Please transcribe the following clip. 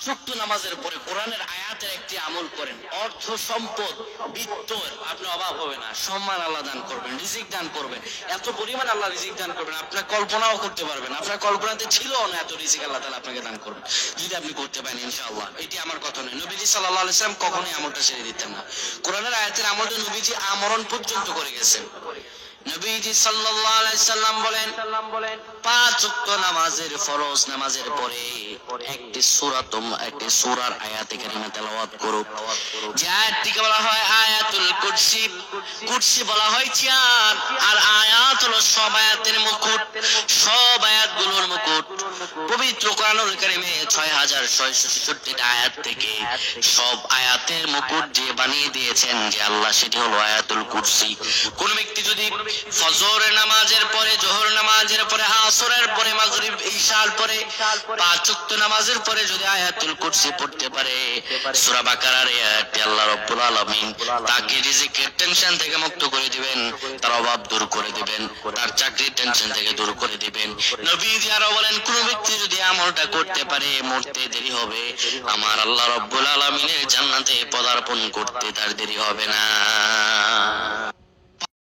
5 ওয়াক্ত নামাজের পরে কোরআনের আয়াতের একটি আমল করেন, অর্থ সম্পদ বিত্ত আপনি অভাব হবে না, সম্মান আল্লাহ দান করবেন, রিজিক দান করবেন, এত পরিমাণ আল্লাহ রিজিক দান করবেন আপনার কল্পনাও করতে পারবেন, আপনার কল্পনাতে ছিল না এত রিজিক আল্লাহ তাআলা আপনাকে দান করবেন যদি আপনি করতে পারেন ইনশাআল্লাহ। এটি আমার কথা নয়, নবীজি সাল্লাল্লাহু আলাইহি ওয়াসাল্লাম কখনোই আমলটা ছেড়ে দিতেন না। কোরআনের আয়াতের আমলটা নবীজি আমরণ পর্যন্ত করে গেছেন। নবীজি সাল্লাল্লাহু আলাইহি সাল্লাম বলেন 5 ওয়াক্ত নামাজের ফরজ নামাজের পরে একটি সূরার আয়াতে কারিমা তেলাওয়াত করো, যে আয়াতটিকে বলা হয় আয়াতুল কুরসি। কুরসি বলা হয় চেয়ার, আর আয়াত হলো সব আয়াতের মুকুট, সব আয়াতগুলোর মুকুট। পবিত্র কোরআনুল কারীমে 6666টা আয়াত থেকে সব আয়াতের মুকুট যে বানিয়ে দিয়েছেন যে আল্লাহ, সেটি হলো আয়াতুল কুরসি। কোন ব্যক্তি যদি ফজরের নামাজের পরে, জোহর নামাজের পরে, আসরের পরে, মাগরিব ইশার পরে 5 ওয়াক্ত নামাজের পরে যদি আয়াতুল কুরসি পড়তে পারে, সূরা বাকারার এই আয়াতটি আল্লাহ রাব্বুল আলামিন তাকে রিজিকের টেনশন থেকে মুক্ত করে দিবেন, তার অভাব দূর করে দিবেন, তার চাকরির টেনশন থেকে দূর করে দিবেন। নবীজি আরো বলেন কোন ব্যক্তি যদি আমলটা করতে পারে মরতে দেরি হবে, আমার আল্লাহ রাব্বুল আলামিনের জান্নাতে পদার্পণ করতে তার দেরি হবে না।